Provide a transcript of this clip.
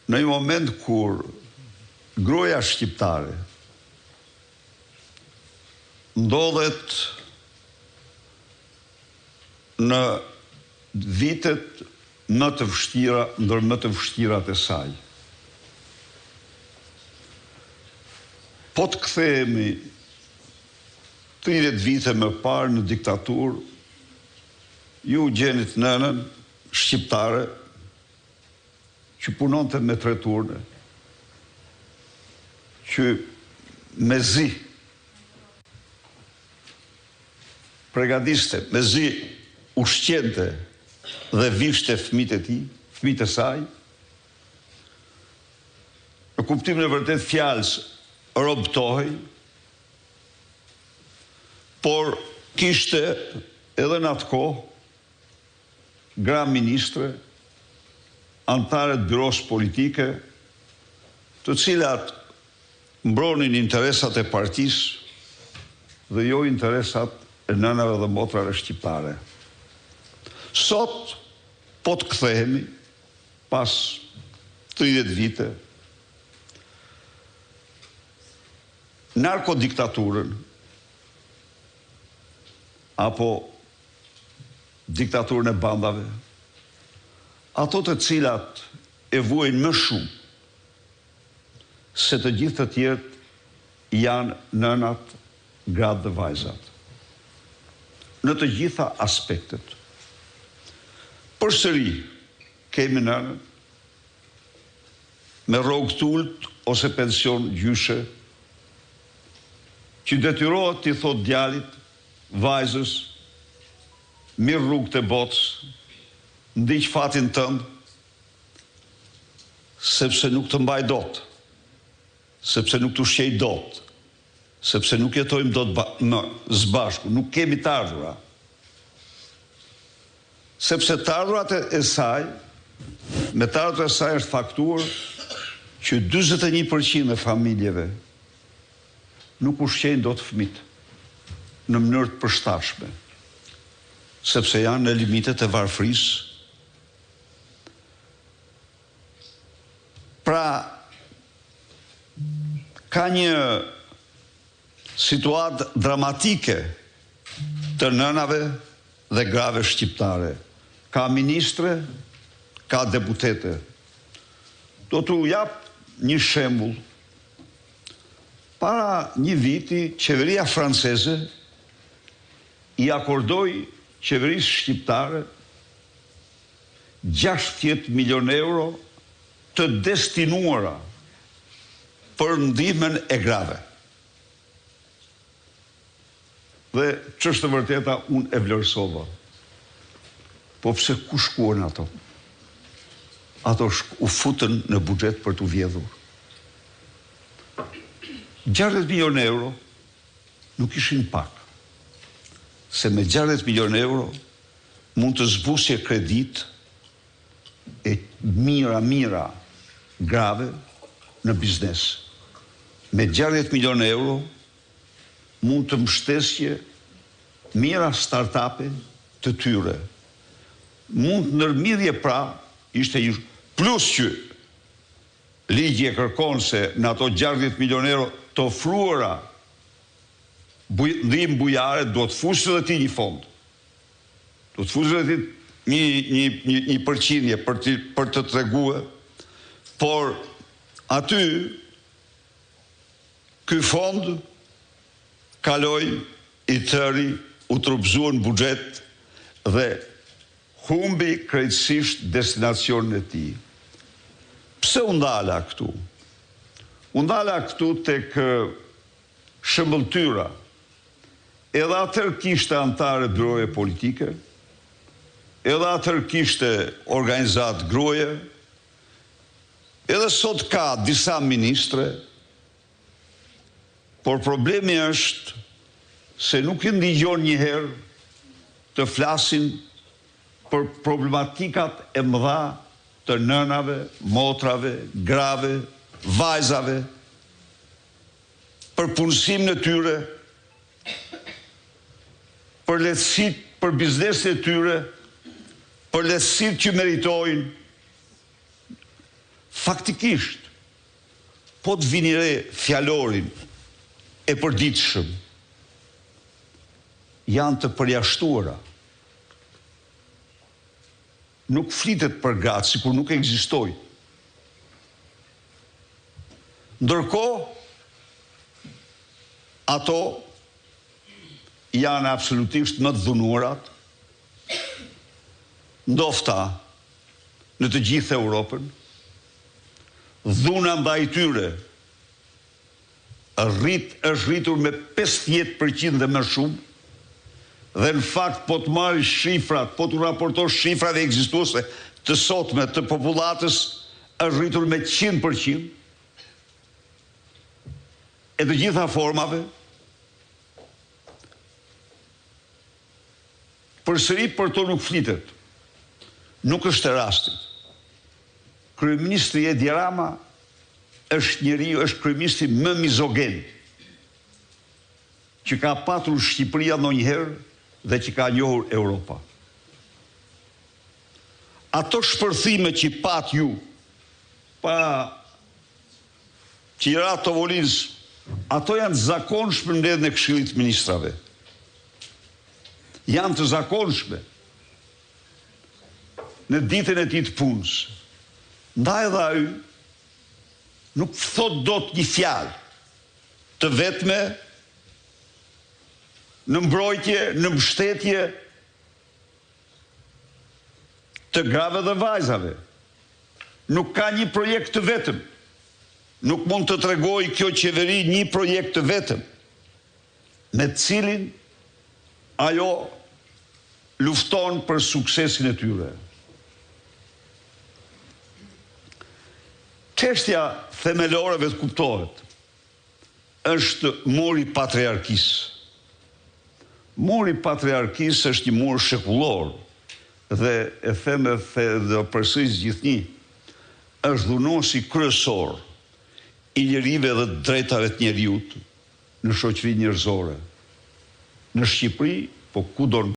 në një moment kur gruaja shqiptare ndodhet në vitet më të vështira, ndër më të vështirat e saj. Po të kthehemi 30 vite më parë në diktaturë, ju gjenit nënën shqiptare që punonte me treturne, që me zi pregadiste, me zi ushqente dhe vishte fëmijët e tij, fëmijët e saj, në kuptimin e vërtet fjalës robtohej, por kishte edhe në atë kohë gra ministre, antarët byros politike, të cilat mbronin interesat e partisë dhe jo interesat e nënave dhe motrave shqiptare. Sot, po të kthehemi, pas 30 vite, narkodiktaturën, apo diktaturën e bandave, ato të cilat e vuajnë më shumë se të gjithë të tjerët janë nënat, gratë dhe vajzat. Në të gjitha aspektet. Përsëri kemi nënën me rrogë t'ullt ose pension gjyshe, që detyrohet t'i thot djalit, vajzës, mirë rrugë të botës, ndiq fatin tënd, sepse nuk të mbaj dot, sepse nuk të ushqej dot, sepse nuk jetojmë dot në zbashku, nuk kemi të ardhura. Sepse të ardhurat e saj, me të ardhurat e saj është faktuar që 41% e familjeve nuk ushqejnë dot fëmijët në mënyrë të përshtatshme, sepse janë në limitet e varfërisë. Pra, ka një situatë dramatike të nënave dhe grave shqiptare. Ka ministre, ka deputete. Do t'u jap një shembull. Para një viti, qeveria franceze i akordoi qeverisë shqiptare 60 milion euro të destinuara për ndihmën e grave. Dhe ç'është e vërteta, unë e vlerësova. Po pse ku shkuan ato? Ato u futën në buxhet për t'u vjedhur. 60 milion euro nuk ishin pak. Se me 60 milion euro mund të zbusje kredit e mira grave në biznes. Me 60 milion euro mund të mbështesje mira start-upe të tyre. Mund nërmidhje pra, ishte një plus që ligji e kërkon se në ato 60 milion euro të ofruara ndihmë bujare, do të fusë dhe ti një fond. Do të fusë dhe ti një përqindje për të treguar, por aty ky fond kaloi i tëri, u trupzuan buxhet dhe humbi krejtësisht destinacionin e tij. Pse u ndala këtu? U ndala këtu tek shëmbëltyra. Edhe atër kishte antarë byroje politike, edhe atër kishte organizat gruaje, edhe sot ka disa ministre, por problemi është se nuk i ndigjon njëherë të flasin për problematikat e mëdha të nënave, motrave, grave, vajzave, për punësimin e tyre, për lehtësitë, për biznesin e tyre, për lehtësitë që meritojnë. faktikisht, po të vini re fjalorin e përditshëm, janë të përjashtuara. Nuk flitet për gratë, sikur nuk ekzistoj. Ndërkohë, ato janë absolutisht më të dhunuarat, ndofta në të gjithë Europën, dhuna ndaj tyre është rritur me 50% dhe më shumë, dhe në fakt po të marrë shifrat, po të raportosh shifrat e ekzistuese të sotme të popullatës, është rritur me 100%, e të gjitha formave. Përsëri për to nuk flitet. Nuk është e rastit. Kryeministri Edi Rama është kryeministri më mizogen që ka patur Shqipëria ndonjëherë dhe që ka njohur Europa. Ato shpërthime që pat ju pa qira Tovolinës, ato janë zakonshme në mbledhjen e Këshillit të Ministrave. Janë të zakonshme në ditën e tij të punës. Ndaj dhe ai nuk thot dot një fjalë të vetme në mbrojtje, në mbështetje të grave dhe vajzave. Nuk ka një projekt të vetëm. Nuk mund të tregoj kjo qeveri një projekt të vetëm, me cilin ajo lufton për suksesin e tyre. Çështja themelore vetë kuptohet, është muri i patriarkisë. Muri i patriarkisë është një mur shekullor, dhe e them dhe përsëris gjithnjë, është dhunuesi kryesor i njerive dhe drejtave të njeriut në shoqëri njerëzore. Në Shqipëri, po kudo